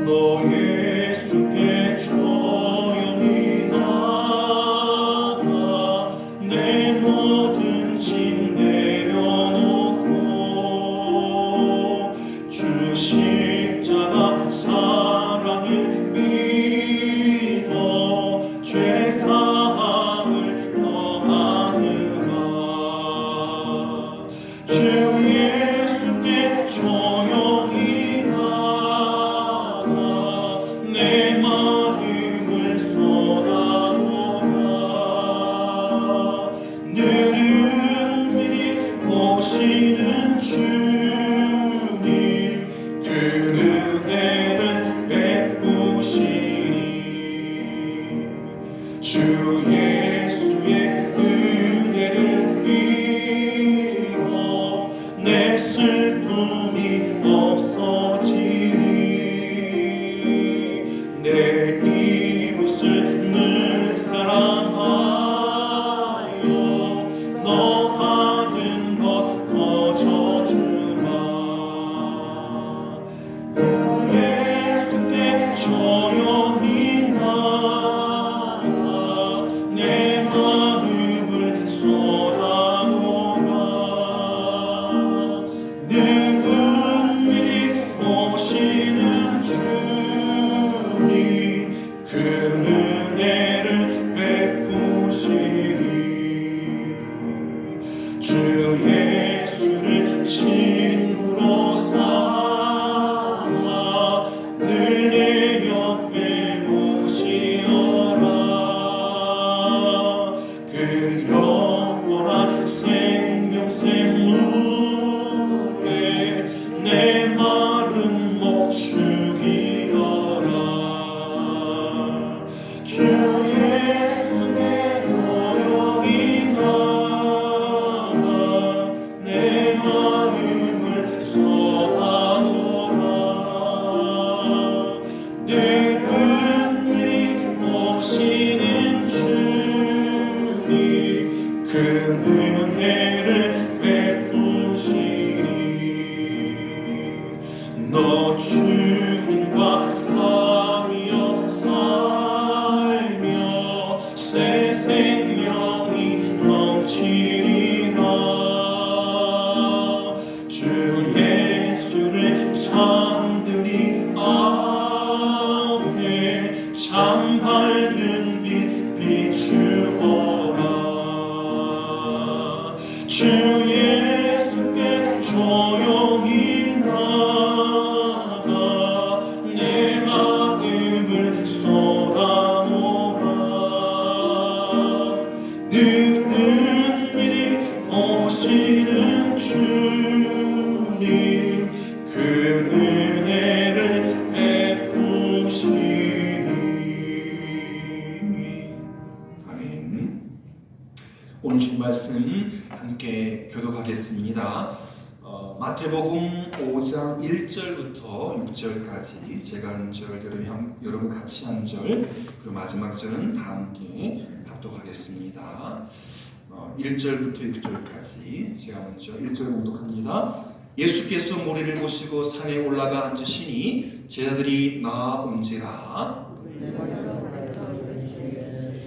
너 예수께 조용히 나가 내 모든 짐 내려놓고 주 십자가 사랑을 믿어 죄사함을 너 받으라. 주 예수께 조용히 나가 내 마음을 쏟아놓아. 늘은 미리 오시는 주님 그 은혜를 베푸시니 주 예수의 은혜를 입어 내 슬픔이 없어지니 내 이웃을 늘 사랑하여 너 받은 것 거저주마. 예수께 조용히 나가 내 마음을 쏟아놓아. 늘 은밀히 오시는 주님 그 은혜를 베푸시니 주 예수를 친구로 삼아 늘 내 옆에 오시어라. 그 영원한 생명샘물에 내 마른 목 죽이어라. 주 예수께 조용히 나가 내 마음을 쏟아놓아. 내 은밀히 오시는 주님 그 은혜를 베푸시니 너 주님과 사위여 살며 새 생명이 넘치리라. 주 예수를 찬들이 앞에 참 밝은 빛 비추어라. 주 예수께 조용히 나가 내 마음을 쏟아놓아. 늘 은밀히 오시는 주님 그 은혜를 베푸시니. 아멘. 오늘 주님 말씀 함께 교독하겠습니다. 마태복음 5장 1절부터 6절까지 제가 한 절, 여러분 같이 한 절, 그리고 마지막 절은 다 함께 합독하겠습니다. 1절부터 6절까지 제가 먼저 1절 봉독합니다. 예수께서 모리를 보시고 산에 올라가 앉으시니 제자들이 나아온지라.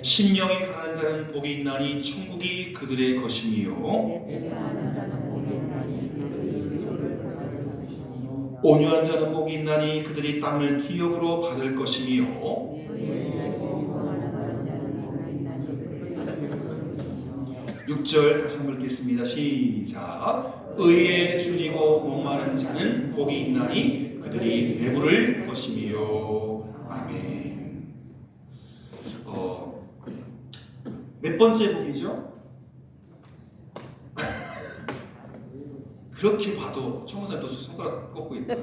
심령이 가난한 자는 복이 있나니 천국이 그들의 것이니요. 온유한 자는 복이 있나니 그들이 땅을 기업으로 받을 것이니요. 6절 다시 한번 읽겠습니다. 시작. 의에 줄이고 목마른 자는 복이 있나니 그들이 배부를 것이니요. 아멘. 몇 번째 복이죠? 그렇게 봐도 청구사님도 손가락 꺾고 있다.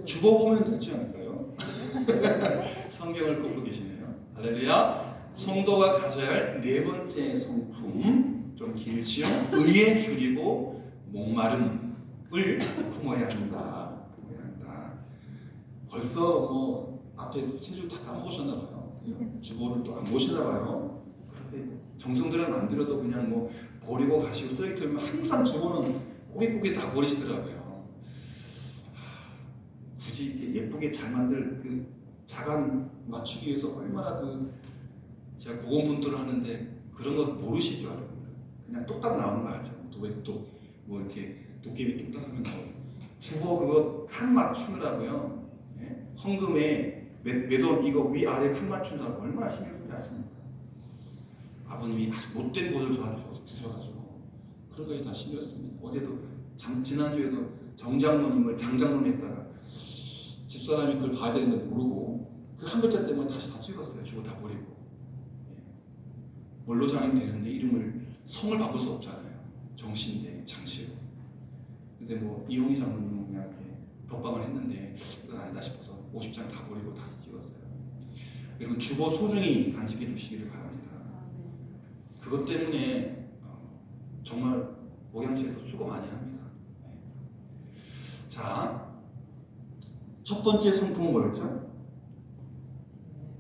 주보 보면 되지 않을까요? 성경을 꺾고 계시네요. 할렐루야. 성도가 가져야 할 네 번째 성품, 좀 길지요? 의에 줄이고 목마름을 품어야 한다. 벌써 뭐 앞에 세 줄 다 까먹으셨나 봐요. 주보를 또 안 보시나 봐요. 그렇게 정성들은 안 들어도 그냥 뭐 버리고 가시고 쓰레기 털면 항상 주보는 꾸깃꾸깃 다 버리시더라고요. 굳이 이렇게 예쁘게 잘 만들 그 자간 맞추기 위해서 얼마나 제가 고군분투를 하는데 그런 거 모르시죠, 여러분들? 그냥 뚝딱 나오는 거 알죠? 도배뚝 뭐 이렇게 도깨비 뚝딱 하면 나오고 주거 그거 칸 맞추느라고요. 예? 헌금에 매돈 이거 위아래 칸 맞추느라고 얼마나 신경 쓰는지 아십니까? 아버님이 아주 못된 돈을 저한테 주셔가지고 그런 거에 다 신경 씁니다. 어제도 지난주에도 정장로님을 장장로님 했다가 집사람이 그걸 봐야 되는데 모르고 그 한 글자 때문에 다시 다 찍었어요. 저거 다 버리고. 예. 원로장님 되는데 이름을 성을 바꿀 수 없잖아요. 정씨인데 장씨로. 근데 뭐 이용희 장로님은 그냥 이렇게 덕방을 했는데 이건 아니다 싶어서 50장 다 버리고 다시 찍었어요. 여러분 주거 소중히 간직해 주시기를 바랍니다. 그것 때문에 정말 목양시에서 수고 많이 합니다. 네. 자, 첫 번째 성품은 뭐였죠?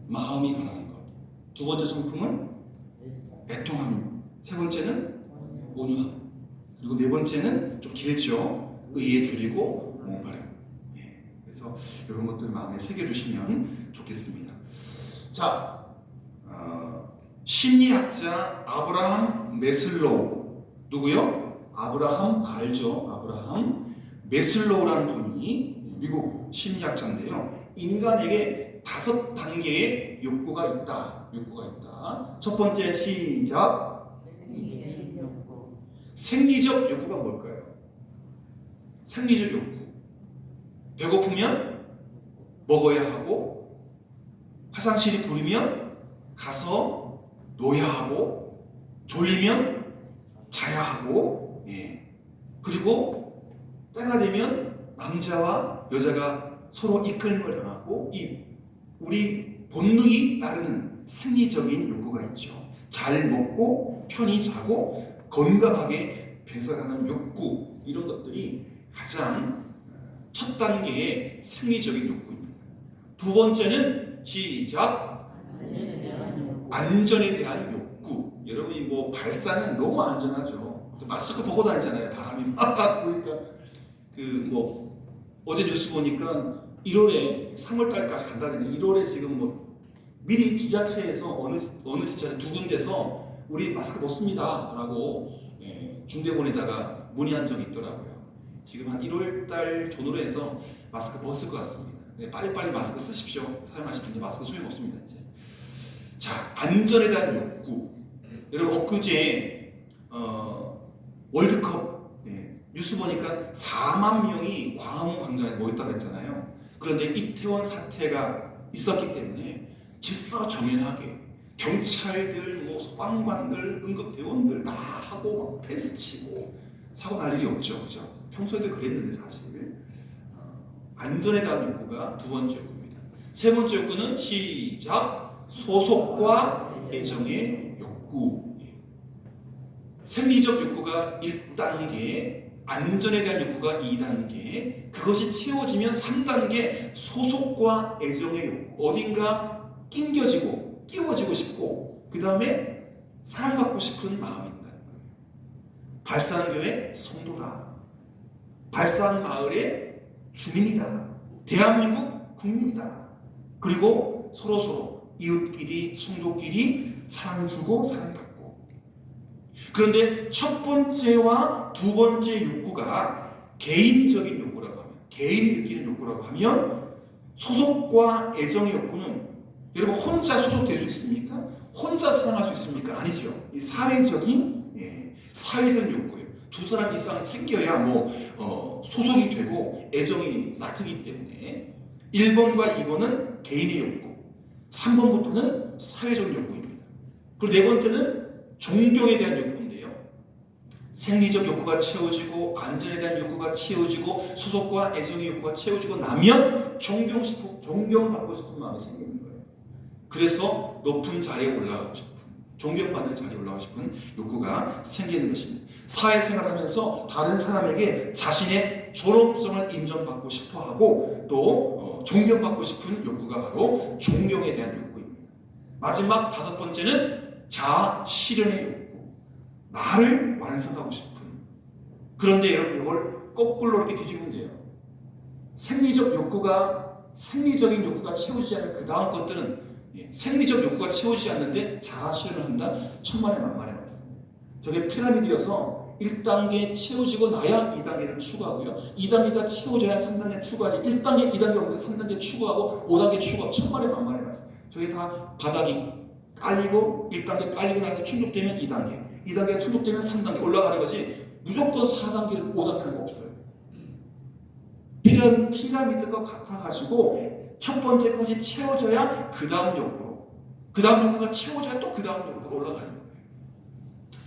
마음이 가난한 것. 두 번째 성품은 애통함. 세 번째는 온유함. 그리고 네 번째는 좀 길죠. 의에 줄이고 목마름. 네. 그래서 이런 것들 마음에 새겨주시면 좋겠습니다. 자, 심리학자 아브라함 메슬로우 누구요? 아브라함 알죠? 아브라함 메슬로우라는 분이 미국 심리학자인데요. 인간에게 5단계의 욕구가 있다. 첫 번째 시작. 생리적 욕구가 뭘까요? 생리적 욕구. 배고프면 먹어야 하고 화장실이 부리면 가서 놓아야 하고 졸리면 자야 하고 그리고 때가 되면 남자와 여자가 서로 이끌림을 당하고 우리 본능이 따르는 생리적인 욕구가 있죠. 잘 먹고 편히 자고 건강하게 배설하는 욕구 이런 것들이 가장 첫 단계의 생리적인 욕구입니다. 두 번째는 시작 안전에 대한 욕구. 여러분이 뭐 발사는 너무 안전하죠. 마스크 벗고 다니잖아요. 바람이 막 보니까 어제 뉴스 보니까 1월에 3월달까지 간다는데 1월에 지금 뭐 미리 지자체에서 어느 지자체 두 군데서 우리 마스크 벗습니다라고 중대본에다가 문의한 적이 있더라고요. 지금 한 1월달 전후로 해서 마스크 벗을 것 같습니다. 빨리빨리 마스크 쓰십시오. 사용하실 분이 마스크 소용없습니다. 이제. 자, 안전에 대한 욕구. 여러분 엊그제 월드컵 뉴스 보니까 4만 명이 광화문 광장에 모였다고 했잖아요. 그런데 이태원 사태가 있었기 때문에 질서정연하게 경찰들, 뭐 소방관들, 응급대원들 다 하고 막 펜스 치고 사고 날 일이 없죠, 그죠? 평소에도 그랬는데 사실 안전에 대한 욕구가 두 번째 욕구입니다. 세 번째 욕구는 시작 소속과 애정의 욕구. 생리적 욕구가 1단계, 안전에 대한 욕구가 2단계, 그것이 채워지면 3단계 소속과 애정의 욕구. 어딘가 낑겨지고 끼워지고 싶고 그 다음에 사랑받고 싶은 마음이 있다는 거예요. 발사하는 교회 성도다. 발사하는 마을의 주민이다. 대한민국 국민이다. 그리고 서로서로 이웃끼리 성도끼리 사랑 주고 사랑받고. 그런데 첫 번째와 두 번째 욕구가 개인적인 욕구라고 하면, 개인 느끼는 욕구라고 하면 소속과 애정의 욕구는 여러분 혼자 소속될 수 있습니까? 혼자 사랑할 수 있습니까? 아니죠. 이 사회적인 욕구예요. 두 사람 이상 생겨야 소속이 되고 애정이 싹트기 때문에 1번과 2번은 개인의 욕구, 3번부터는 사회적 욕구입니다. 그리고 네 번째는 존경에 대한 욕구인데요. 생리적 욕구가 채워지고 안전에 대한 욕구가 채워지고 소속과 애정의 욕구가 채워지고 나면 존경받고 싶은 마음이 생기는 거예요. 그래서 높은 자리에 올라가고 싶은, 존경받는 자리에 올라가고 싶은 욕구가 생기는 것입니다. 사회생활을 하면서 다른 사람에게 자신의 존엄성을 인정받고 싶어하고 또 존경받고 싶은 욕구가 바로 존경에 대한 욕구입니다. 마지막 다섯 번째는 자아 실현의 욕구. 나를 완성하고 싶은. 그런데 여러분 이걸 거꾸로 이렇게 뒤집으면 돼요. 생리적인 욕구가 채워지지 않는 그 다음 것들은 생리적 욕구가 채워지지 않는데 자아 실현을 한다. 천만의 만만의 말씀. 저게 피라미드여서 1단계 채워지고 나야 2단계를 추구하고요. 2단계가 채워져야 3단계 추구하지. 1단계, 2단계 없는데 3단계 추구하고 5단계 추구하고 천만의 만만의 말씀. 저게 다 바닥이 깔리고 1단계 깔리고 나서 충족되면 2단계, 2단계가 충족되면 3단계 올라가는 거지. 무조건 4단계를 5단계는 없어요. 피라미드가 같아가지고 첫 번째 것이 채워져야 그 다음 욕구로, 그 다음 욕구가 채워져야 또 그 다음 욕구로 올라가는 거예요.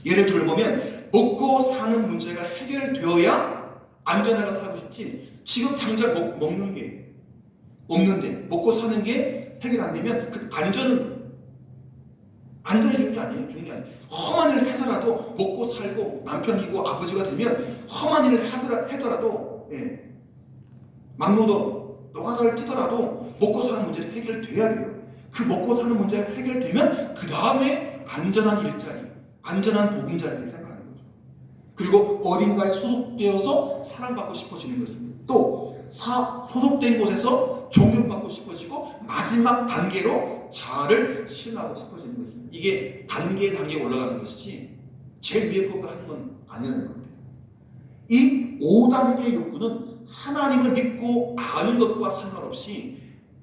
예를 들어보면 먹고 사는 문제가 해결되어야 안전하게 살고 싶지. 지금 당장 먹는 게 없는데 먹고 사는 게 해결 안 되면 그 안전이 중요한 게 아니에요. 중요한 험한 일을 해서라도 먹고 살고 남편이고 아버지가 되면 험한 일을 하더라도 막노동 노가다를 뛰더라도 먹고 사는 문제는 해결돼야 돼요. 그 먹고 사는 문제가 해결되면 그 다음에 안전한 일자리, 안전한 보금자리를 생각하는 거죠. 그리고 어딘가에 소속되어서 사랑받고 싶어지는 것입니다. 또 소속된 곳에서 존경받고 싶어지고 마지막 단계로 자아를 실현하고 싶어지는 것입니다. 이게 단계에 올라가는 것이지 제일 위에 것도 하는 건 아니라는 겁니다. 이 5단계의 욕구는 하나님을 믿고 아는 것과 상관없이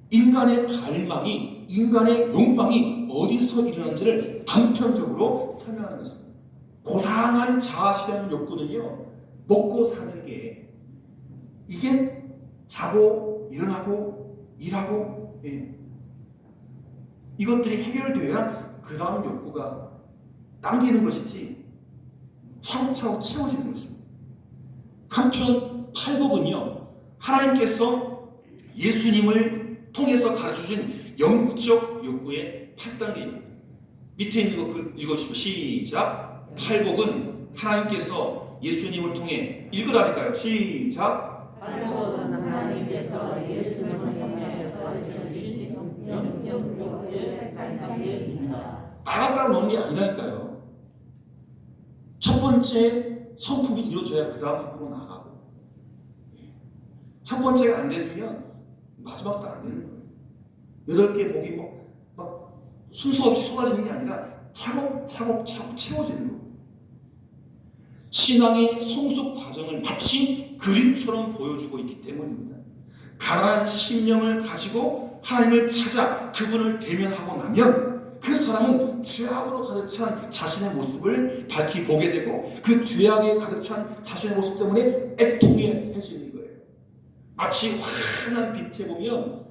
인간의 갈망이, 인간의 욕망이 어디서 일어나는지를 단편적으로 설명하는 것입니다. 고상한 자아 실현 욕구는요, 먹고 사는 게 이게 자고 일어나고 일하고 이것들이 해결되어야 그 다음 욕구가 당기는 것이지 차곡차곡 채워지는 것입니다. 한편 팔복은요, 하나님께서 예수님을 통해서 가르쳐준 영적 욕구의 8단계입니다. 밑에 있는 거 읽어주시고 시작. 팔복은 하나님께서 예수님을 통해 읽으라니까요. 시작. 팔복은 하나님께서 예수님을 통해 가르쳐주신 영적 욕구의 8단계입니다. 따로 노는 게 아니라니까요. 첫 번째 성품이 이루어져야 그 다음 성품으로 나가고, 첫 번째가 안 되면 마지막도 안 되는 거예요. 8개 복이 막 순서 없이 쏟아지는 게 아니라 차곡차곡 채워지는 거예요. 신앙의 성숙 과정을 마치 그림처럼 보여주고 있기 때문입니다. 가난한 심령을 가지고 하나님을 찾아 그분을 대면하고 나면 그 사람은 죄악으로 가득 찬 자신의 모습을 밝히 보게 되고 그 죄악에 가득 찬 자신의 모습 때문에 애통해지는 거예요. 마치 환한 빛에 보면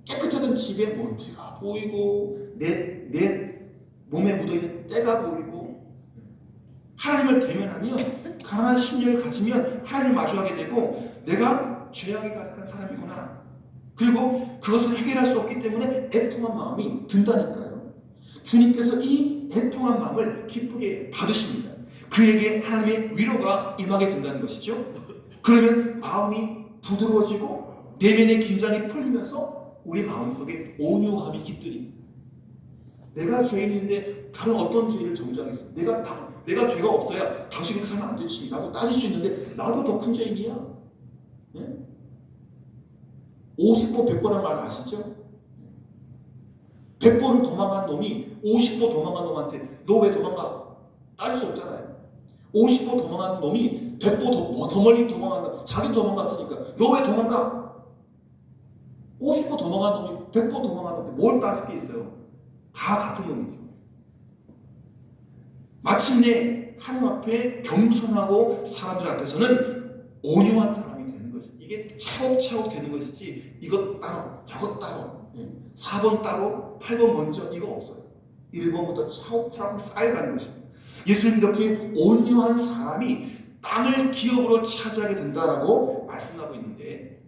깨끗하던 집에 먼지가 보이고 내 몸에 묻어있는 때가 보이고, 하나님을 대면하면 가난한 심령을 가지면 하나님을 마주하게 되고 내가 죄악에 가득한 사람이구나, 그리고 그것을 해결할 수 없기 때문에 애통한 마음이 든다니까요. 주님께서 이 애통한 마음을 기쁘게 받으십니다. 그에게 하나님의 위로가 임하게 된다는 것이죠. 그러면 마음이 부드러워지고 내면의 긴장이 풀리면서 우리 마음속에 온유함이 깃들입니다. 내가 죄인인데 다른 어떤 죄를 정죄하겠습니까? 내가 죄가 없어야 당신 그렇게 살면 안 되지, 나도 따질 수 있는데 나도 더 큰 죄인이야. 50보 100보라는 말 아시죠? 100보를 도망간 놈이 50보 도망간 놈한테 너 왜 도망가? 따질 수 없잖아요. 50보 도망간 놈이 100보 더 멀리 도망간다. 자기 도망갔으니까 너 왜 도망가? 50보 도망간 놈이 100보 도망간 놈한테 뭘 따질 게 있어요? 다 같은 놈이죠. 마침내 하나님 앞에 겸손하고 사람들 앞에서는 온유한 사람이 되는 것입니다. 이게 차곡차곡 되는 것이지 이것 따로 저것 따로 4번 따로 8번 먼저 이거 없어요. 1번부터 차곡차곡 쌓여가는 것입니다. 예수님 이렇게 온유한 사람이 땅을 기업으로 차지하게 된다라고 말씀하고 있는데,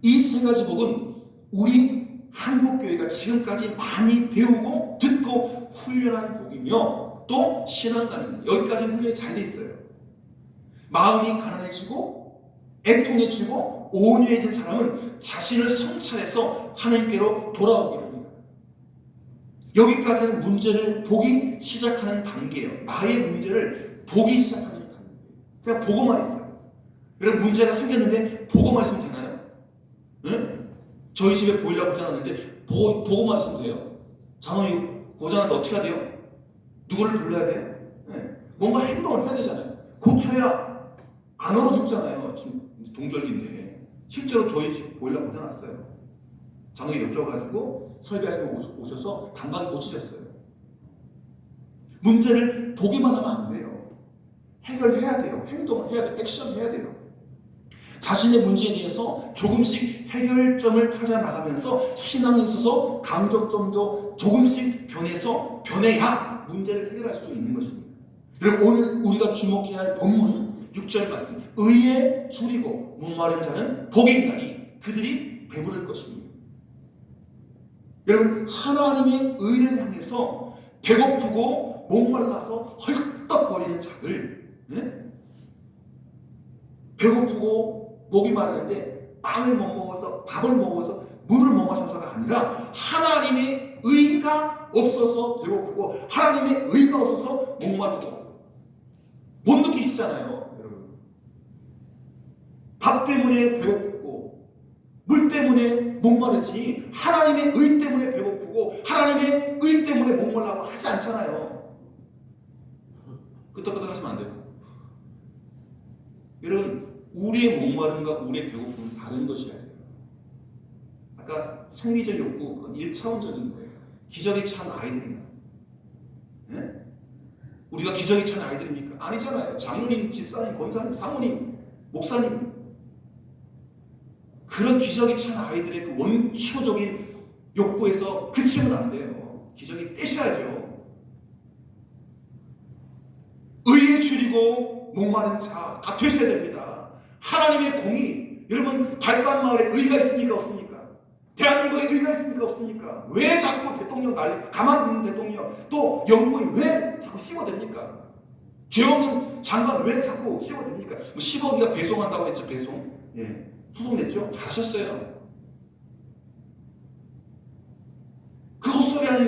이 세 가지 복은 우리 한국교회가 지금까지 많이 배우고 듣고 훈련한 복이며 또 신앙관입니다. 여기까지 훈련이 잘 돼 있어요. 마음이 가난해지고 애통해지고 온유해진 사람은 자신을 성찰해서 하나님께로 돌아오게 합니다. 여기까지는 문제를 보기 시작하는 단계예요. 나의 문제를 보기 시작하는 단계예요. 그냥 보고만 있어요. 여러분 문제가 생겼는데 보고만 있으면 되나요? 응? 저희 집에 보일러 고장났는데 보고만 있으면 돼요. 자동이 고장났는데 어떻게 해야 돼요? 누구를 불러야 돼요? 네. 뭔가 행동을 해야 되잖아요. 고쳐야 안 얼어 죽잖아요. 지금 동절기인데 실제로 저희 집 보일러 고장났어요. 자동이 여쭤가지고 설비하시고 오셔서 단박에 고치셨어요. 문제를 보기만 하면 안 돼요. 해결해야 돼요. 행동을 해야 돼요. 액션 해야 돼요. 자신의 문제에 대해서 조금씩 해결점을 찾아 나가면서 신앙에 있어서 강조점도 조금씩 변해야 문제를 해결할 수 있는 것입니다. 여러분 오늘 우리가 주목해야 할 본문 6절 말씀, 의에 줄이고 목마른 자는 복이 있나니 그들이 배부를 것입니다. 여러분 하나님의 의를 향해서 배고프고 목말라서 헐떡거리는 자들, 네? 배고프고 목이 마르는데 빵을 못 먹어서 밥을 먹어서 물을 못 마셔서가 아니라 하나님의 의가 없어서 배고프고 하나님의 의가 없어서 목마르고 못 느끼시잖아요. 여러분 밥 때문에 배고프고 물 때문에 목마르지 하나님의 의 때문에 배고프고 하나님의 의 때문에 목말라고 하지 않잖아요. 끄떡끄떡 하시면 안 돼요. 여러분 우리의 목마름과 우리의 배고픔은 다른 것이어야 돼요. 아까 생리적 욕구 그건 1차원적인 거예요. 기저귀 찬 아이들이나 네? 우리가 기저귀 찬 아이들입니까? 아니잖아요. 장로님, 집사님, 권사님, 사모님, 목사님 그런 기저귀 찬 아이들의 그 원초적인 욕구에서 그치면 안 돼요. 기저귀 떼셔야죠. 의에 줄이고 목마른 자가 되셔야 됩니다. 하나님의 공의, 여러분 발산마을에 의가 있습니까 없습니까? 대한민국에 의가 있습니까 없습니까? 왜 자꾸 대통령 가만히 있는 대통령 또 영부인 왜 자꾸 씹어댑니까? 죄 없는 장관 왜 자꾸 씹어댑니까? 뭐 10억이가 배송한다고 했죠. 배송 소송 냈죠. 잘하셨어요.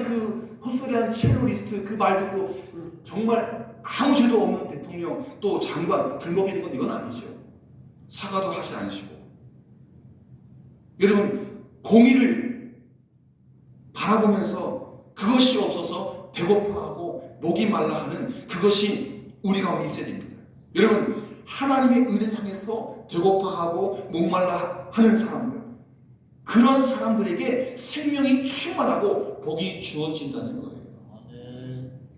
그 헛소리하는 첼로리스트 그 말 듣고 정말 아무 죄도 없는 대통령 또 장관 들먹이는 건 이건 아니죠. 사과도 하지 않으시고 여러분 공의를 바라보면서 그것이 없어서 배고파하고 목이 말라 하는 그것이 우리 가운데 있어야 됩니다. 여러분 하나님의 의를 향해서 배고파하고 목말라 하는 사람들 그런 사람들에게 생명이 충만하고 복이 주어진다는 거예요.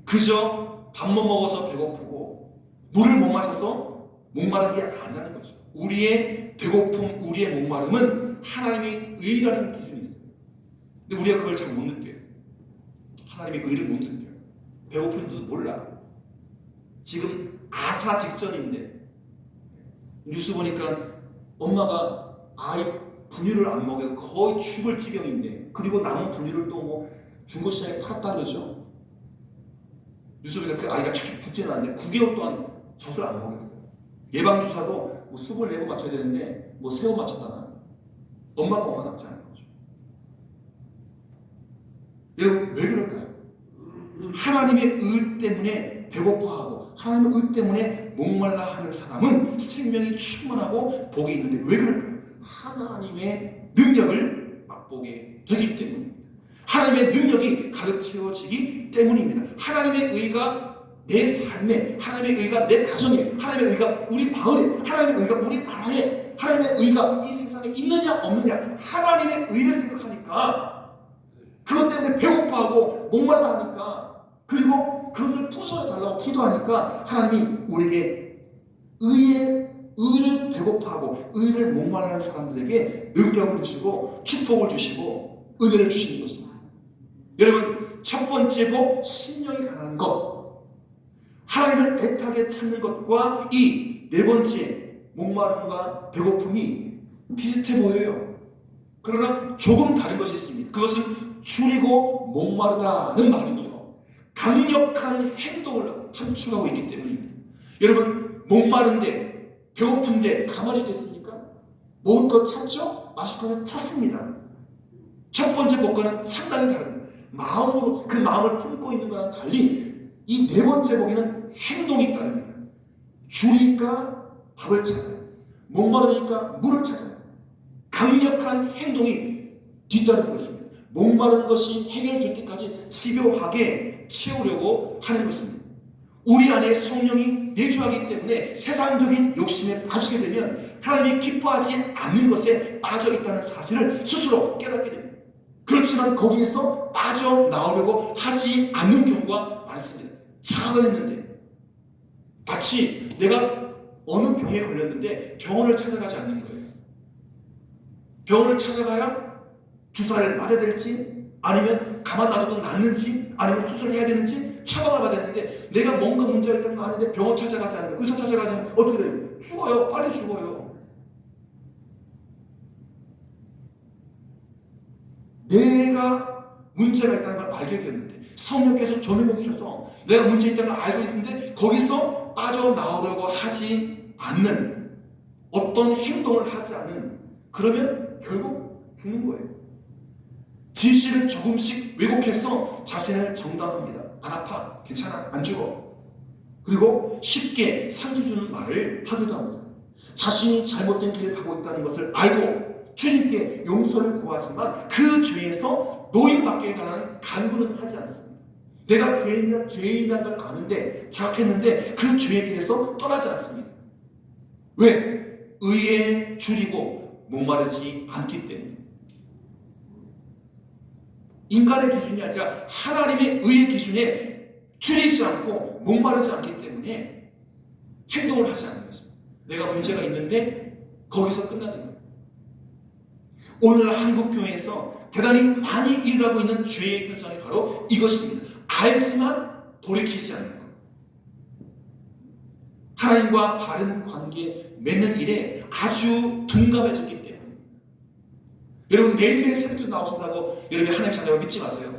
그저 밥 못 먹어서 배고프고 물을 못 마셔서 목마른 게 아니라는 거죠. 우리의 배고픔, 우리의 목마름은 하나님의 의라는 기준이 있어요. 근데 우리가 그걸 잘 못 느껴요. 하나님의 의를 못 느껴요. 배고픈지도 몰라. 지금 아사 직전인데 뉴스 보니까 엄마가 아이 분유를 안 먹여서 거의 죽을 지경인데 그리고 남은 분유를 또 뭐 중고시장에 팔았다 그러죠. 뉴스 보니까 그 아이가 죽지는 않는데 9개월 동안 젖을 안 먹였어요. 예방주사도 뭐 24번 맞춰야 되는데 뭐 3번 맞췄다나 엄마가 엄마답지 않은 거죠. 여러분 왜 그럴까요? 하나님의 의 때문에 배고파하고 하나님의 의 때문에 목말라 하는 사람은 생명이 충만하고 복이 있는데 왜 그럴까요? 하나님의 능력을 맛보게 되기 때문입니다. 하나님의 능력이 가득 채워지기 때문입니다. 하나님의 의가 내 삶에, 하나님의 의가 내 가정에, 하나님의 의가 우리 마을에, 하나님의 의가 우리 나라에, 하나님의 의가 이 세상에 있느냐 없느냐 하나님의 의를 생각하니까 그것 때문에 배고파하고 목말라 하니까 그리고 그것을 부숴달라고 기도하니까 하나님이 우리에게 의를 배고파하고 의를 목말라하는 사람들에게 능력을 주시고 축복을 주시고 은혜를 주시는 것입니다. 여러분 첫 번째 복 심령이 가난한 것 하나님을 애타게 찾는 것과 이 네 번째 목마름과 배고픔이 비슷해 보여요. 그러나 조금 다른 것이 있습니다. 그것은 줄이고 목마르다는 말은요 강력한 행동을 함축하고 있기 때문입니다. 여러분 목마른데 배고픈데 가만히 있겠습니까? 먹을 것 찾죠? 마실 것을 찾습니다. 첫 번째 복과는 상당히 다릅니다. 마음으로 그 마음을 품고 있는 거랑 달리 이 네 번째 복에는 행동이 따릅니다. 줄이니까 밥을 찾아요. 목마르니까 물을 찾아요. 강력한 행동이 뒤따르는 것입니다. 목마른 것이 해결될 때까지 집요하게 채우려고 하는 것입니다. 우리 안에 성령이 내주하기 때문에 세상적인 욕심에 빠지게 되면 하나님이 기뻐하지 않는 것에 빠져 있다는 사실을 스스로 깨닫게 됩니다. 그렇지만 거기에서 빠져나오려고 하지 않는 경우가 많습니다. 자각을 했는데 마치 내가 어느 병에 걸렸는데 병원을 찾아가지 않는 거예요. 병원을 찾아가야 주사를 맞아야 될지 아니면 가만 놔둬도 낫는지 아니면 수술을 해야 되는지 처방을 받아야 되는데 내가 뭔가 문제가 있다는 거 아는데 병원 찾아가지 않으면 의사 찾아가지 않으면 어떻게 돼요? 죽어요. 빨리 죽어요. 내가 문제가 있다는 걸 알게 되었는데 성령께서 조명해 주셔서 내가 문제 있다는 걸 알고 있는데 거기서 빠져나오려고 하지 않는 어떤 행동을 하지 않는 그러면 결국 죽는 거예요. 진실을 조금씩 왜곡해서 자신을 정당합니다. 안 아파, 괜찮아, 안 죽어. 그리고 쉽게 상처주는 말을 하기도 합니다. 자신이 잘못된 길을 가고 있다는 것을 알고 주님께 용서를 구하지만 그 죄에서 노임받게 해달라는 간구는 하지 않습니다. 내가 죄인이라는 걸 아는데 자각했는데 그 죄의 길에서 떠나지 않습니다. 왜? 의에 줄이고 목마르지 않기 때문에. 인간의 기준이 아니라 하나님의 의의 기준에 줄이지 않고 목마르지 않기 때문에 행동을 하지 않는 것입니다. 내가 문제가 있는데 거기서 끝나는 거예요. 오늘 한국교회에서 대단히 많이 일어나고 있는 죄의 현상이 바로 이것입니다. 알지만 돌이키지 않는 것. 하나님과 바른 관계 맺는 일에 아주 둔감해졌기 때문에 여러분 매일매일 새벽에 나오신다고 여러분이 하나님 찾아가 믿지 마세요.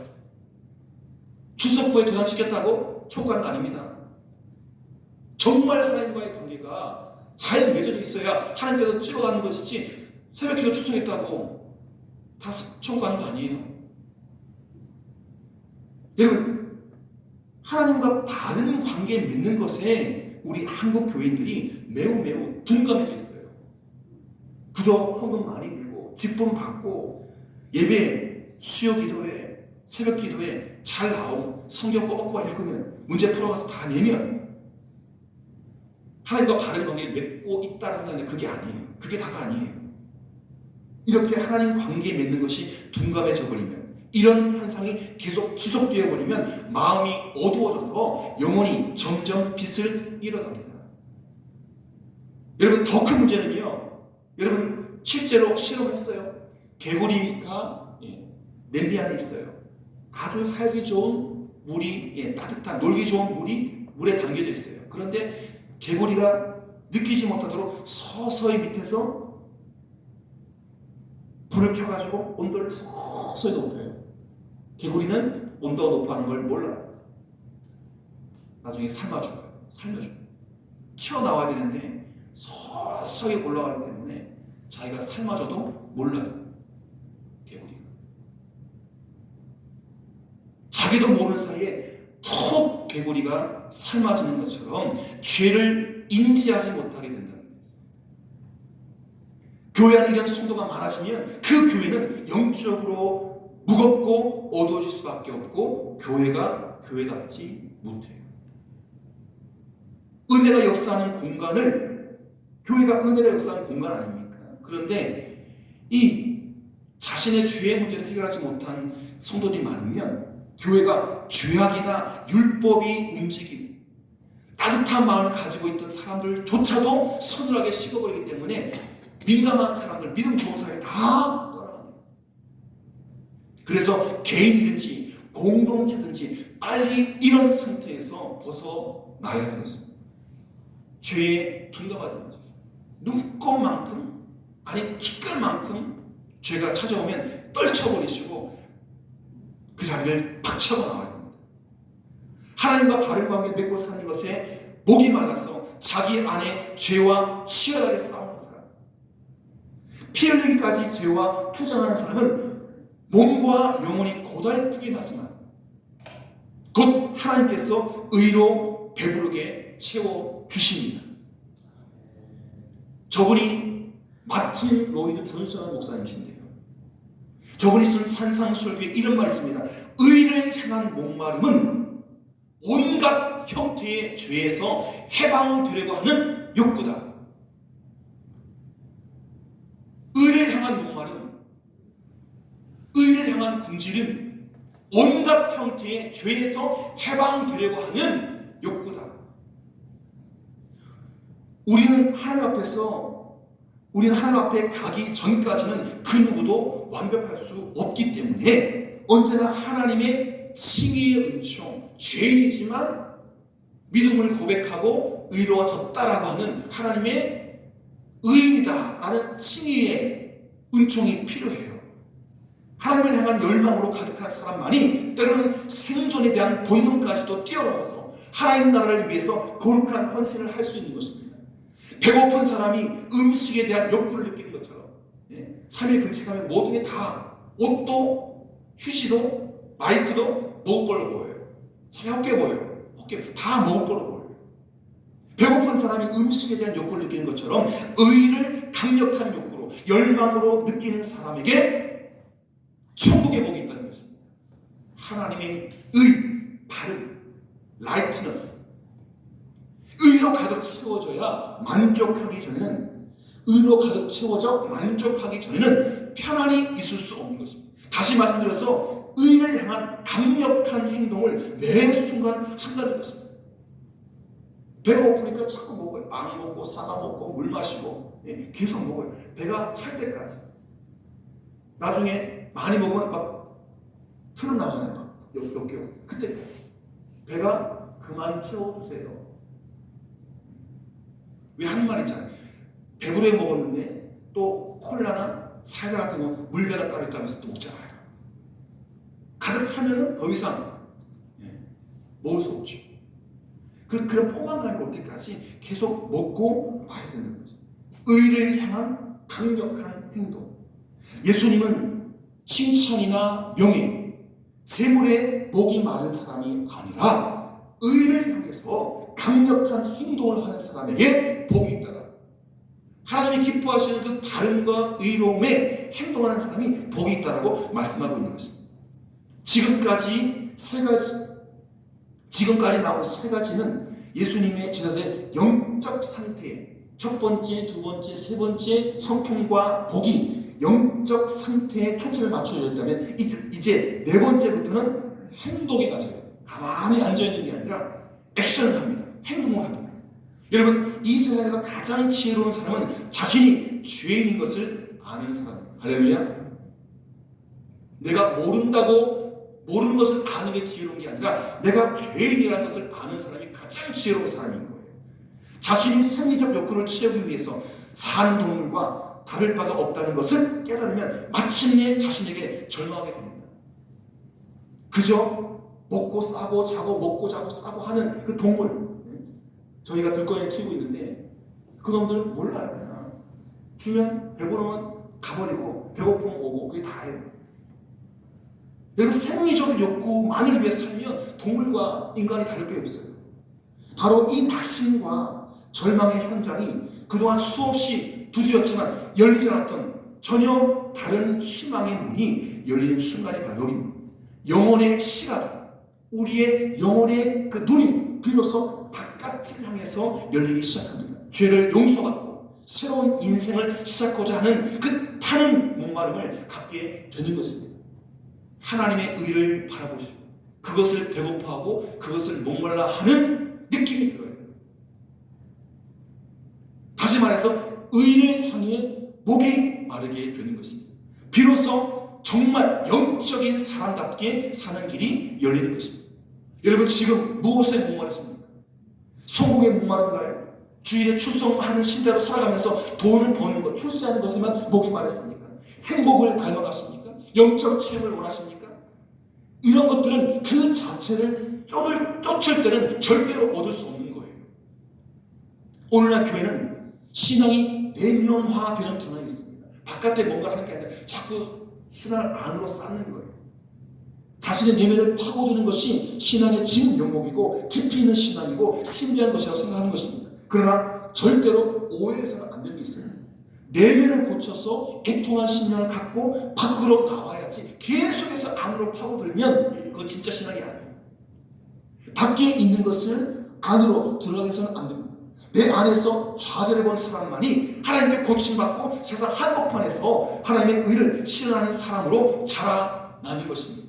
출석부에 도장 찍겠다고 촉구하는 거 아닙니다. 정말 하나님과의 관계가 잘 맺어져 있어야 하나님께서 찍어가는 것이지 새벽기도 출석했다고 다 청구하는 거 아니에요. 여러분 하나님과 바른 관계 맺는 것에 우리 한국 교인들이 매우 둔감해져 있어요. 그저 헌금 많이 내고 직분 받고 예배, 수요 기도회, 새벽 기도회 잘 나오고 성경 꼬박꼬박 읽으면 문제 풀어가서 다 내면 하나님과 바른 관계를 맺고 있다는 생각인데 그게 아니에요. 그게 다가 아니에요. 이렇게 하나님 관계 맺는 것이 둔감해져 버리면 이런 현상이 계속 지속되어 버리면 마음이 어두워져서 영혼이 점점 빛을 잃어갑니다. 여러분 더 큰 문제는요. 여러분 실제로 실험했어요. 개구리가 냄비 안에 있어요. 아주 살기 좋은 물이 따뜻한 놀기 좋은 물이 물에 담겨져 있어요. 그런데 개구리가 느끼지 못하도록 서서히 밑에서 불을 켜가지고 온도를 서서히 높여요. 개구리는 온도가 높아하는 걸 몰라요. 나중에 삶아 죽어요. 삶아 죽어요. 튀어나와야 되는데 서서히 올라가기 때문에 자기가 삶아져도 몰라요. 개구리가. 자기도 모르는 사이에 푹 개구리가 삶아지는 것처럼 죄를 인지하지 못하게 된다는 거예요. 교회 안에 이런 성도가 많아지면 그 교회는 영적으로 무겁고 어두워질 수밖에 없고 교회가 교회답지 못해요. 은혜가 역사하는 공간을 교회가 은혜가 역사하는 공간 아닙니까? 그런데 이 자신의 죄의 문제를 해결하지 못한 성도들이 많으면 교회가 죄악이나 율법이 움직이고 따뜻한 마음을 가지고 있던 사람들조차도 서늘하게 식어버리기 때문에 민감한 사람들, 믿음 좋은 사람이 다 떠나갑니다. 그래서 개인이든지 공동체든지 빨리 이런 상태에서 벗어나야 하는 것입니다. 죄에 둔감하지 마십시오. 눈꼽만큼 아니 티끌만큼 죄가 찾아오면 떨쳐버리시고 그 자리를 박차고 나와야 됩니다. 하나님과 바른 관계를 맺고 사는 것에 목이 말라서 자기 안에 죄와 치열하게 싸우는 사람, 피 흘리기까지 죄와 투쟁하는 사람은 몸과 영혼이 고달프긴 하지만 곧 하나님께서 의로 배부르게 채워주십니다. 저분이 마틴 로이드 존슨 목사님이신데요. 저분이 쓴 산상설교에 이런 말이 있습니다. 의를 향한 목마름은 온갖 형태의 죄에서 해방되려고 하는 욕구다. 의를 향한 목마름, 의를 향한 궁지는 온갖 형태의 죄에서 해방되려고 하는 욕구다. 우리는 하나님 앞에 가기 전까지는 그 누구도 완벽할 수 없기 때문에 언제나 하나님의 칭의의 은총, 죄인이지만 믿음을 고백하고 의로워졌다라고 하는 하나님의 의인이다라는 칭의의 은총이 필요해요. 하나님을 향한 열망으로 가득한 사람만이 때로는 생존에 대한 본능까지도 뛰어넘어서 하나님 나라를 위해서 거룩한 헌신을 할 수 있는 것입니다. 배고픈 사람이 음식에 대한 욕구를 느끼는 것처럼 3일 금식하면 모든 게 다 옷도 휴지도 마이크도 먹을 걸로 보여요. 자기 헛개 보여요. 헛개 다 먹을 걸로 보여요. 배고픈 사람이 음식에 대한 욕구를 느끼는 것처럼 의를 강력한 욕구로 열망으로 느끼는 사람에게 천국의 복이 있다는 것입니다. 하나님의 의, 바른, 라이트너스, 의로 가득 채워져야 만족하기 전에는 의로 가득 채워져 만족하기 전에는 편안히 있을 수 없는 것입니다. 다시 말씀드려서 의를 향한 강력한 행동을 매 순간 한다는 것입니다. 배가 고프니까 자꾸 먹어요. 빵 먹고 사과 먹고 물 마시고 계속 먹어요. 배가 찰 때까지. 나중에 많이 먹으면 막 트름 나오잖아요. 막 몇 개월. 그때까지. 배가 그만 채워주세요. 왜 하는 말 있잖아요. 배부르게 먹었는데 또 콜라나 사이다 같은 거 물배가 따로 있다면서 또 먹잖아요. 가득 차면은 더 이상 먹을 수 없죠. 그런 포만감이 올 때까지 계속 먹고 와야 되는 거죠. 의를 향한 강력한 행동. 예수님은 칭찬이나 명예, 재물에 목이 마른 사람이 아니라 의를 향해서 강력한 행동을 하는 사람에게 복이 있다. 하나님이 기뻐하시는 그 바른과 의로움에 행동하는 사람이 복이 있다라고 말씀하고 있는 것입니다. 지금까지 나온 세 가지는 예수님의 제자들의 영적 상태, 첫 번째, 두 번째, 세 번째 성품과 복이 영적 상태에 초점을 맞춰졌다면 이제 네 번째부터는 행동에 가져요. 가만히 앉아있는 게 아니라 액션을 합니다. 행동을 합니다. 여러분, 이 세상에서 가장 지혜로운 사람은 자신이 죄인인 것을 아는 사람입니다. 할렐루야. 내가 모르는 것을 아는 게 지혜로운 게 아니라 내가 죄인이라는 것을 아는 사람이 가장 지혜로운 사람인 거예요. 자신이 생리적 욕구를 채우기 위해서 사는 동물과 다를 바가 없다는 것을 깨달으면 마침내 자신에게 절망하게 됩니다. 그저 먹고 싸고 자고 먹고 자고 싸고 하는 그 동물, 저희가 들고양이 키우고 있는데 그놈들 몰라요. 그냥 주면 배부르면 가버리고 배고프면 오고 그게 다예요. 여러분, 생리적 욕구만을 위해 살면 동물과 인간이 다를 게 없어요. 바로 이 낙심과 절망의 현장이 그동안 수없이 두드렸지만 열리지 않았던 전혀 다른 희망의 문이 열리는 순간이 바로 여기입니다. 영혼의 시각이, 우리의 영혼의 그 눈이 비로소 바깥을 향해서 열리기 시작합니다. 죄를 용서받고 새로운 인생을 시작하고자 하는 그 타는 목마름을 갖게 되는 것입니다. 하나님의 의를 바라보시고 그것을 배고파하고 그것을 목말라 하는 느낌이 들어요. 다시 말해서 의를 향해 목이 마르게 되는 것입니다. 비로소 정말 영적인 사람답게 사는 길이 열리는 것입니다. 여러분, 지금 무엇에 목마르십니까? 성공에 목마른가요? 주일에 출석하는 신자로 살아가면서 돈을 버는 것, 출세하는 것에만 목이 마르십니까? 행복을 갈망하십니까? 영적 체험을 원하십니까? 이런 것들은 그 자체를 쫓을 때는 절대로 얻을 수 없는 거예요. 오늘날 교회는 신앙이 내면화되는 경향이 있습니다. 바깥에 뭔가 하는 게 아니라 자꾸 신앙을 안으로 쌓는 거예요. 자신의 내면을 파고드는 것이 신앙의 진 명목이고 깊이 있는 신앙이고 신비한 것이라고 생각하는 것입니다. 그러나 절대로 오해해서는 안 되는 게 있어요. 내면을 고쳐서 애통한 신앙을 갖고 밖으로 나와야지 계속해서 안으로 파고들면 그건 진짜 신앙이 아니에요. 밖에 있는 것을 안으로 들어가서는 안 됩니다. 내 안에서 좌절해 본 사람만이 하나님께 고침받고 세상 한복판에서 하나님의 의를 실현하는 사람으로 자라나는 것입니다.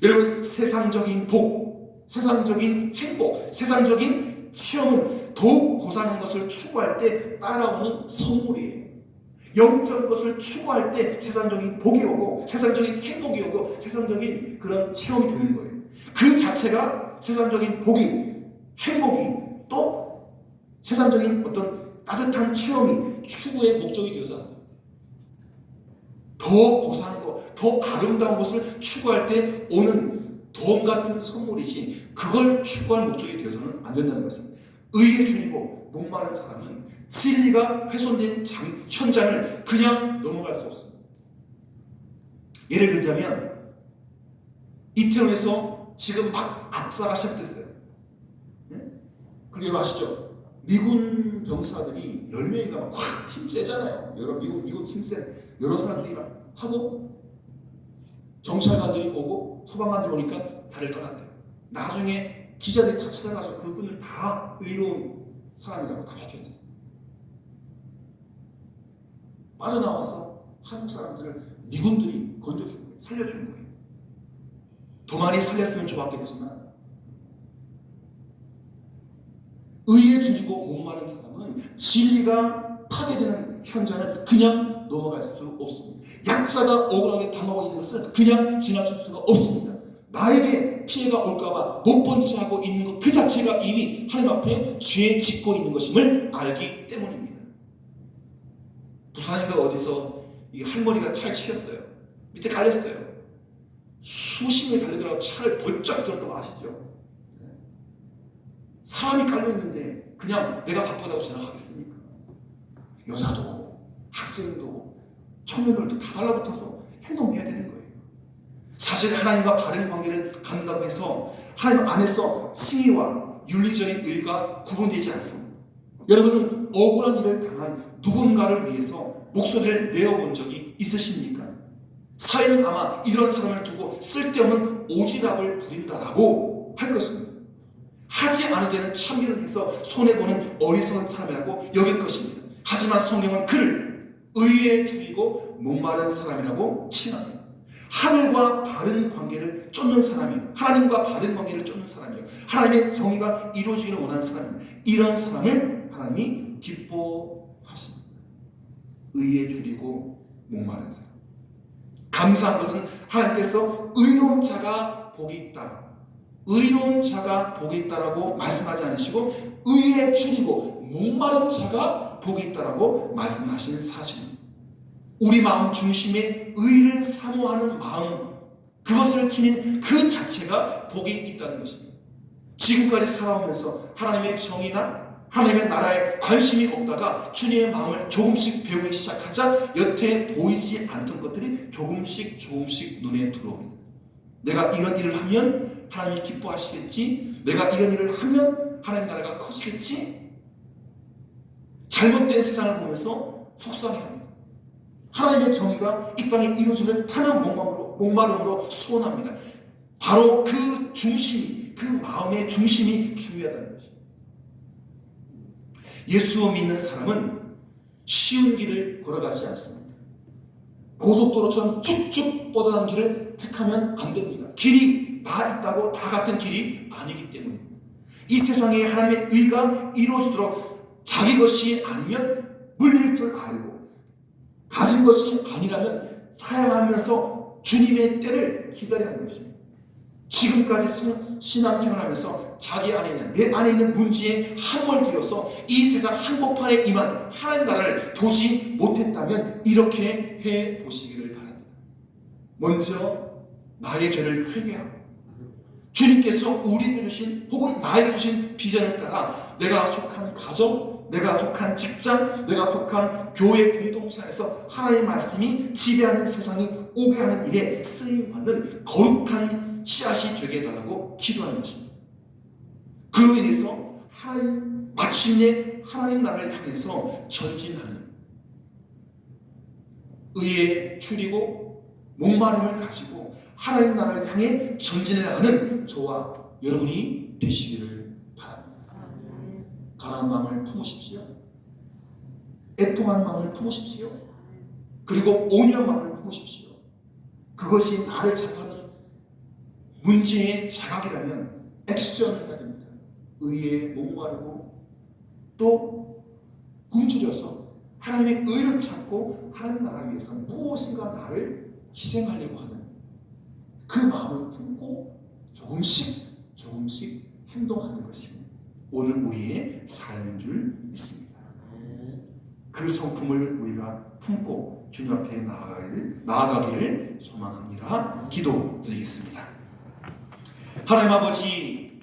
여러분, 세상적인 복, 세상적인 행복, 세상적인 체험은 더욱 고상한 것을 추구할 때 따라오는 선물이에요. 영적인 것을 추구할 때 세상적인 복이 오고 세상적인 행복이 오고 세상적인 그런 체험이 되는 거예요. 그 자체가 세상적인 복이, 행복이 또 세상적인 어떤 따뜻한 체험이 추구의 목적이 되어서 안 돼요. 더 고상한 것, 더 아름다운 것을 추구할 때 오는 돈 같은 선물이지 그걸 추구할 목적이 되어서는 안 된다는 것입니다. 의에 줄이고 목마른 사람은 진리가 훼손된 현장을 그냥 넘어갈 수 없습니다. 예를 들자면 이태원에서 지금 막 압사가 시작됐어요. 네? 그게 아시죠? 미군 병사들이 10명인가 막 힘세잖아요. 여러 미군 힘세 여러 사람들이 막 하고 경찰관들이 오고 소방관들이 오니까 자리를 떠났대요. 나중에 기자들이 다 찾아가서 그분들 다 의로운 사람이라고 다 밝혀냈어요. 빠져나와서 한국 사람들을 미군들이 건져준 거예요. 살려준 거예요. 더 많이 살렸으면 좋았겠지만 의에 줄이고 목마른 사람은 진리가 파괴되는 현장을 그냥 넘어갈 수 없습니다. 약자가 억울하게 당하고 있는 것을 그냥 지나칠 수가 없습니다. 나에게 피해가 올까봐 못 본 채 하고 있는 것 그 자체가 이미 하나님 앞에 죄 짓고 있는 것임을 알기 때문입니다. 부산인가 어디서 이 할머니가 차에 치였어요. 밑에 깔렸어요. 수십 명이 달려들어가 차를 번쩍 들었던 거 아시죠? 사람이 깔려있는데 그냥 내가 바쁘다고 지나가겠습니까? 여자도 학생도 청년들도 다 달라붙어서 해놓아야 되는 거예요. 사실 하나님과 바른 관계를 갖는다고 해서 하나님 안에서 칭의와 윤리적인 의가 구분되지 않습니다. 여러분은 억울한 일을 당한 누군가를 위해서 목소리를 내어본 적이 있으십니까? 사회는 아마 이런 사람을 두고 쓸데없는 오지랖을 부린다라고 할 것입니다. 하지 않을 때는 참견을 해서 손해보는 어리석은 사람이라고 여길 것입니다. 하지만 성경은 그를 의에 줄이고 목마른 사람이라고 칭합니다. 하늘과 바른 관계를 쫓는 사람이요, 하나님과 바른 관계를 쫓는 사람이요, 하나님의 정의가 이루어지기를 원하는 사람입니다. 이런 사람을 하나님이 기뻐하십니다. 의에 줄이고 목마른 사람. 감사한 것은 하나님께서 의로운 자가 복이 있다, 의로운 자가 복이 있다라고 말씀하지 않으시고 의에 줄이고 목마른 자가 복이 있다라고 말씀하시는 사실입니다. 우리 마음 중심에 의를 사모하는 마음, 그것을 지닌 그 자체가 복이 있다는 것입니다. 지금까지 살아오면서 하나님의 정의나 하나님의 나라에 관심이 없다가 주님의 마음을 조금씩 배우기 시작하자 여태 보이지 않던 것들이 조금씩 눈에 들어옵니다. 내가 이런 일을 하면 하나님이 기뻐하시겠지, 내가 이런 일을 하면 하나님 나라가 커지겠지. 잘못된 세상을 보면서 속상해합니다. 하나님의 정의가 이 땅에 이루어지는 타는 목마름으로 소원합니다. 바로 그 중심이, 그 마음의 중심이 중요하다는 것입니다. 예수 믿는 사람은 쉬운 길을 걸어가지 않습니다. 고속도로처럼 쭉쭉 뻗어난 길을 택하면 안 됩니다. 길이 다 있다고 다 같은 길이 아니기 때문입니다. 이 세상에 하나님의 의가 이루어지도록 자기 것이 아니면 물릴 줄 알고 가진 것이 아니라면 사양하면서 주님의 때를 기다려야 하는 것입니다. 지금까지 신앙생활하면서 자기 안에 있는, 내 안에 있는 문제에 함몰되어서 이 세상 한복판에 임한 하나님 나라를 보지 못했다면 이렇게 해보시기를 바랍니다. 먼저 나의 죄를 회개하고 주님께서 우리에게 주신 혹은 나에게 주신 비전을 따라 내가 속한 가정, 내가 속한 직장, 내가 속한 교회 공동체 안에서 하나님의 말씀이 지배하는 세상이 오게 하는 일에 쓰임받는 거룩한 씨앗이 되게 해달라고 기도하는 것입니다. 그로 인해서 하나님 마침내 하나님 나라를 향해서 전진하는 의에 줄이고 목마름을 가지고 하나님 나라를 향해 전진해 나가는 저와 여러분이 되시기를 바랍니다. 가난한 마음을 품으십시오. 애통하는 마음을 품으십시오. 그리고 온유한 마음을 품으십시오. 그것이 나를 자극하는 문제의 자각이라면 액션을 해야 됩니다. 의에 목마르고 또 굶주려서 하나님의 의를 찾고 하나님 나라 위해서 무엇인가 나를 희생하려고 하는 그 마음을 품고 조금씩 행동하는 것이 오늘 우리의 삶인 줄 믿습니다. 그 성품을 우리가 품고 주님 앞에 나아가기를 소망합니다. 기도드리겠습니다. 하나님 아버지,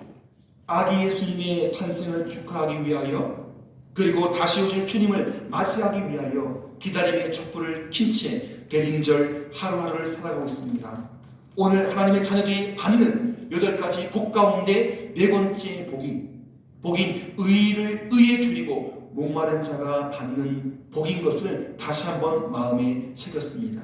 아기 예수님의 탄생을 축하하기 위하여 그리고 다시 오실 주님을 맞이하기 위하여 기다림의 촛불을 킨 채 대림절 하루하루를 살아가고 있습니다. 오늘 하나님의 자녀들이 받는 8가지 복 가운데 4번째 복인 의에 줄이고 목마른 자가 받는 복인 것을 다시 한번 마음에 새겼습니다.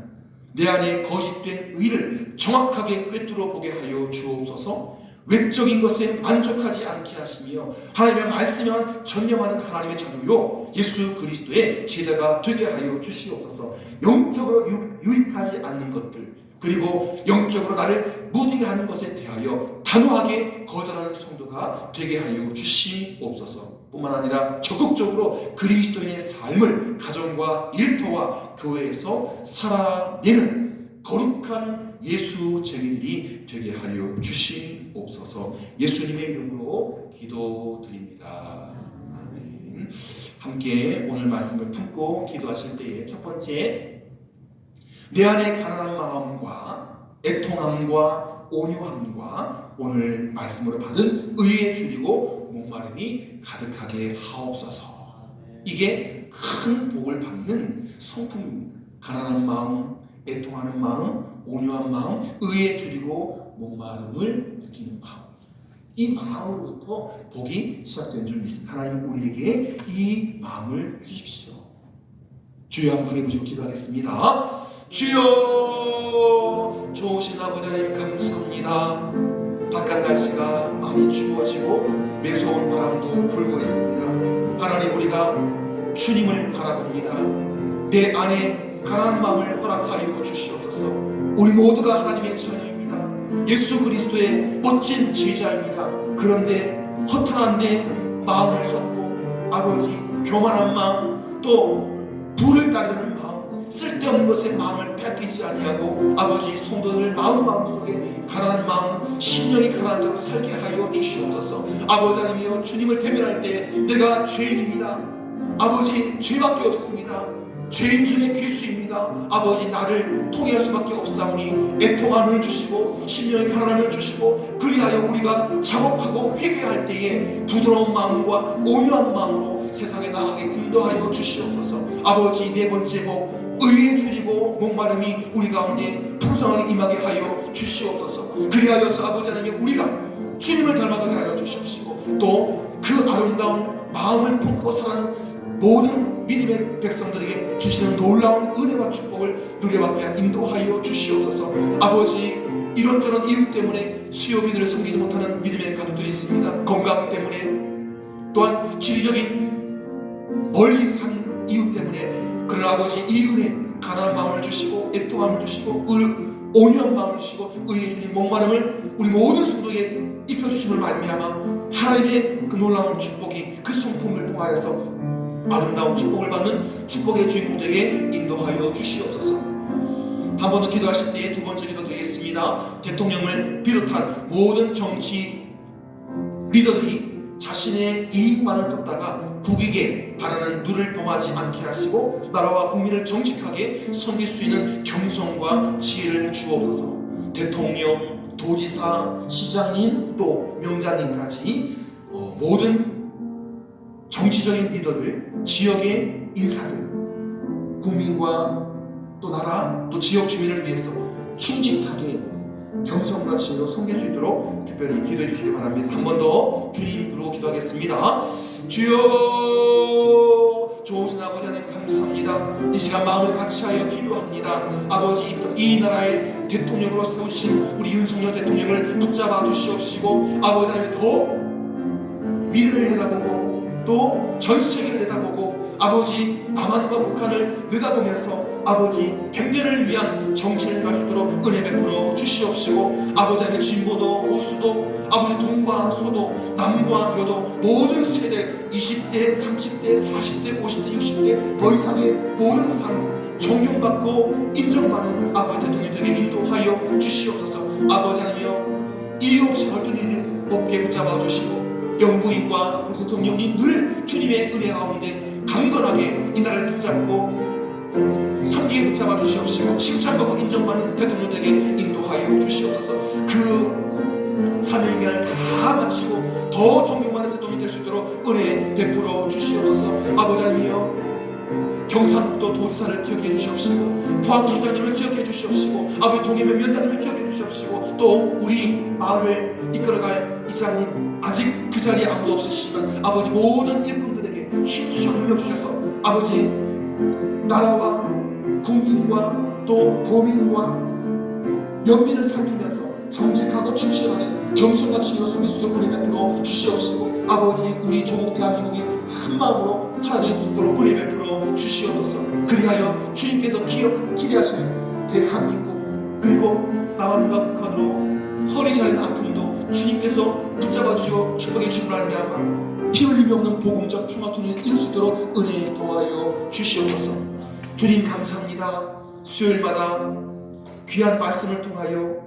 내 안에 거짓된 의를 정확하게 꿰뚫어 보게 하여 주옵소서. 외적인 것에 만족하지 않게 하시며 하나님의 말씀에만 전념하는 하나님의 자녀요 예수 그리스도의 제자가 되게 하여 주시옵소서. 영적으로 유익하지 않는 것들 그리고 영적으로 나를 무디게 하는 것에 대하여 단호하게 거절하는 성도가 되게 하여 주시옵소서. 뿐만 아니라 적극적으로 그리스도인의 삶을 가정과 일터와 교회에서 살아내는 거룩한 예수 제자들이 되게 하여 주시옵소서. 예수님의 이름으로 기도드립니다. 아멘. 함께 오늘 말씀을 품고 기도하실 때에 첫 번째, 내 안에 가난한 마음과 애통함과 온유함과 오늘 말씀으로 받은 의에 줄이고 목마름이 가득하게 하옵소서. 이게 큰 복을 받는 성품입니다. 가난한 마음, 애통하는 마음, 온유한 마음, 의에 줄이고 목마름을 느끼는 마음. 이 마음으로부터 복이 시작되는 줄 믿습니다. 하나님 우리에게 이 마음을 주십시오. 주여 한번 크게 부시고 기도하겠습니다. 주여, 좋으신 아버지 하나님 감사합니다. 바깥 날씨가 많이 추워지고 매서운 바람도 불고 있습니다. 하나님 우리가 주님을 바라봅니다. 내 안에 가난한 마음을 허락하여 주시옵소서. 우리 모두가 하나님의 자녀입니다. 예수 그리스도의 멋진 제자입니다. 그런데 허탄한데 마음을 줬고 아버지 교만한 마음 또 불을 따르는 마음 쓸데없는 것에 마음을 뺏기지 아니하고 아버지 성도들 마음속에 가난한 마음 심령이 가난한 자로 살게 하여 주시옵소서. 아버지 하나님이여 주님을 대면할 때 내가 죄인입니다. 아버지 죄밖에 없습니다. 죄인 중에 괴수입니다. 아버지 나를 통일할 수밖에 없사오니 애통함을 주시고 심령의 가난함을 주시고 그리하여 우리가 작업하고 회개할 때에 부드러운 마음과 온유한 마음으로 세상에 나가게 인도하여 주시옵소서. 아버지 네 번째 복 의에 줄이고 목마름이 우리 가운데 풍성하게 임하게 하여 주시옵소서. 그리하여서 아버지 하나님 우리가 주님을 닮아가게 하여 주시옵시고 또 그 아름다운 마음을 품고 살아가는 모든 믿음의 백성들에게 주시는 놀라운 은혜와 축복을 누려받게 인도하여 주시옵소서. 아버지 이런저런 이유 때문에 수요일을 섬기지 못하는 믿음의 가족들이 있습니다. 건강 때문에 또한 지리적인 멀리 산 이유 때문에 그러나 아버지 이 은혜 가난한 마음을 주시고 애통함을 주시고 온유한 마음을 주시고 의에 주님 목마름을 우리 모든 성도에게 입혀주심을 말미암아 하나님의 그 놀라운 축복이 그 성품을 통하여서 아름다운 축복을 받는 축복의 주인공들에게 인도하여 주시옵소서. 한 번 더 기도하실 때에 두 번째 기도 드리겠습니다. 대통령을 비롯한 모든 정치 리더들이 자신의 이익만을 쫓다가 국익에 바라는 눈을 범하지 않게 하시고 나라와 국민을 정직하게 섬길 수 있는 겸손과 지혜를 주옵소서. 대통령, 도지사, 시장님 또 명장님까지 모든 정치적인 리더들, 지역의 인사들, 국민과 또 나라, 또 지역 주민을 위해서 충직하게 겸손과 지혜로 섬길 수 있도록 특별히 기도해 주시기 바랍니다. 한 번 더 주님 부르고 기도하겠습니다. 주여, 좋으신 아버지 하나님 감사합니다. 이 시간 마음을 같이하여 기도합니다. 아버지, 이 나라의 대통령으로 세우신 우리 윤석열 대통령을 붙잡아 주시옵시고, 아버지 하나님 더 미래를 내다보고 또 전 세계를 내다보고 아버지 남한과 북한을 내다보면서 아버지 백년을 위한 정치를 갈 수 있도록 은혜 베풀어 주시옵시고, 아버지 하나님 진보도 보수도 아버지 동과 서도 남과 여도 모든 세대 20대 30대 40대 50대 60대 더 이상의 모든 사람 존경받고 인정받는 아버지 대통령에게 인도하여 주시옵소서. 아버지 하나님이여, 이유 없이 헐떤 일을 없게 붙잡아 주시고, 영부인과 우리 대통령님 늘 주님의 은혜 가운데 강건하게 이 나라를 붙잡고 성기에 붙잡아 주시옵시고, 칭찬받고 인정받는 대통령에게 인도하여 주시옵소서. 그 사명을 다 마치고 더 존경받는 대통령이 될 수 있도록 은혜 베풀어 주시옵소서. 아버지 하나님이여, 경상북도 도지사를 기억해 주시옵시고, 포항시장님을 기억해 주시옵시고, 아버지 동해면 위원장님을 기억해 주시옵시고, 또 우리 마을을 이끌어갈 이사님 아직 그 자리에 아무도 없으시지만 아버지 모든 일꾼들에게 힘주시고 능력 주셔서 아버지 나라와 국민과 또 도민과 면민을 살피면서 정직하고 충실하는 겸손같이 일어서는 수 있도록 은혜 베풀어 주시옵시고, 아버지 우리 조국 대한민국이 한마음으로 하나 될 수 있도록 은혜 베풀어 주시옵소서. 그리하여 주님께서 기대하시는 대한민국, 그리고 남한과 북한으로 허리 자린 아픔도 주님께서 붙잡아 주시고 축복해 주신 말미암아 피 흘림이 없는 복음적 평화통일을 이룰 수 있도록 은혜 도와여 주시옵소서. 주님 감사합니다. 수요일마다 귀한 말씀을 통하여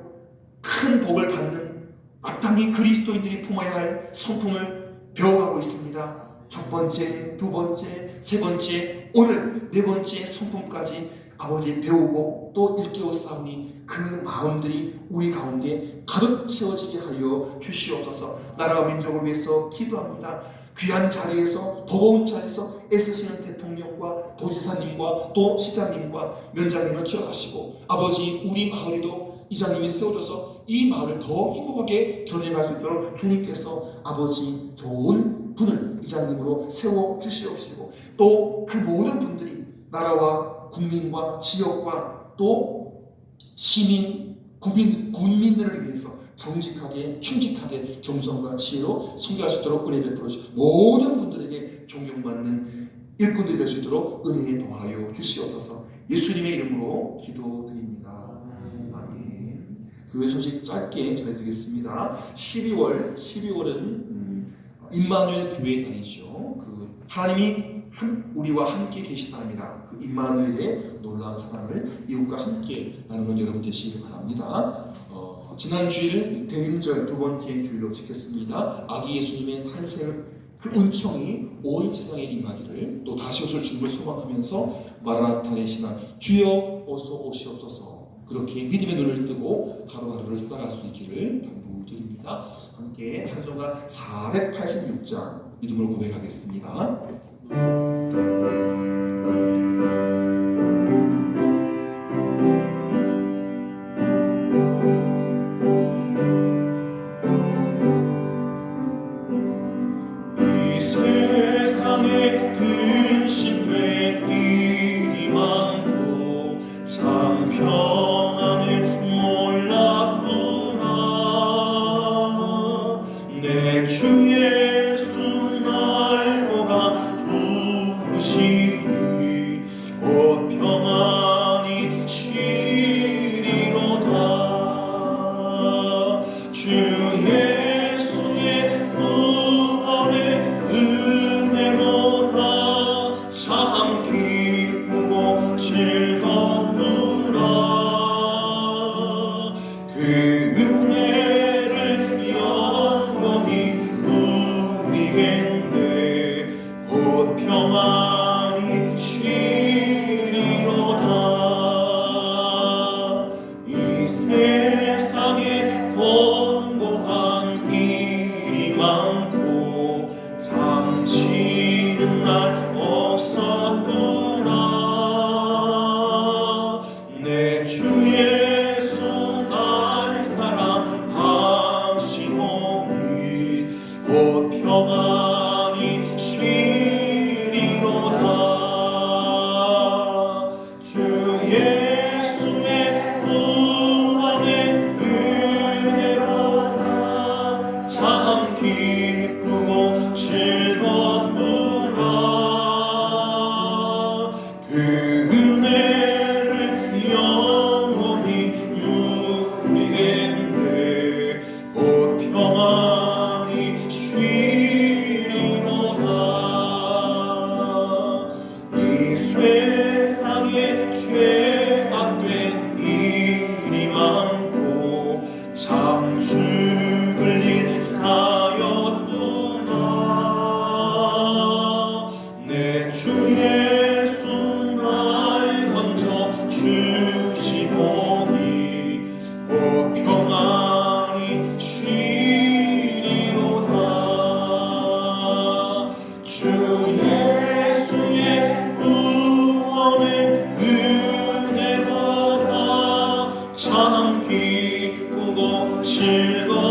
큰 복을 받는 마땅히 그리스도인들이 품어야 할 성품을 배워가고 있습니다. 첫 번째, 두 번째, 세 번째, 오늘 네 번째 성품까지 아버지 배우고 또 일깨웠사오니 그 마음들이 우리 가운데 가득 채워지게 하여 주시옵소서. 나라와 민족을 위해서 기도합니다. 귀한 자리에서, 더러운 자리에서 애쓰시는 대통령과 도지사님과 또 시장님과 면장님을 기억하시고, 아버지 우리 마을에도 이장님이 세워져서 이 마을을 더 행복하게 견뎌갈 수 있도록 주님께서 아버지 좋은 분을 이장님으로 세워 주시옵시고, 또 그 모든 분들이 나라와 국민과 지역과 또 시민, 군민들을 위해서 정직하게 충직하게 겸손과 지혜로 섬겨할 수 있도록 은혜 베풀어 주시고, 모든 분들에게 존경받는 일꾼들이 될 수 있도록 은혜에 도하여 주시옵소서. 예수님의 이름으로 기도드립니다. 아멘. 교회 소식 짧게 전해드리겠습니다. 12월은 임마누엘 교회 다니죠. 그 하나님이 우리와 함께 계시다니라, 그 임마누엘의 놀라운 사랑을 이웃과 함께 나누는 여러분 되시길 바랍니다. 지난 주일 대림절 두 번째 주일로 지켰습니다. 아기 예수님의 탄생을 그 은총이 온 세상에 임하기를, 또 다시 오실 주님을 소망하면서 마라나타의 신앙 주여 어서 오시옵소서, 그렇게 믿음의 눈을 뜨고 하루하루를 살아갈 수 있기를 당부드립니다. 함께 찬송가 486장 믿음으로 고백하겠습니다. 이 세상에 근심된 일이 많고 참 평안을 몰랐구나. 내 주 예수 날 보가 부르시니 예수의 구원의 은혜로다. 참 기쁘고 즐겁구나. 그 은혜를 영원히 누리겠네. 곧 평안히 쉬리로다. 이 세상에 죄악된 일이 많고 참 죽을 일 사였구나. 내 주 예수 날 건져 주시보니 곧 평안히 쉬리로다. 주 예수의 구원의 은혜로다. 참 기쁘고 즐거워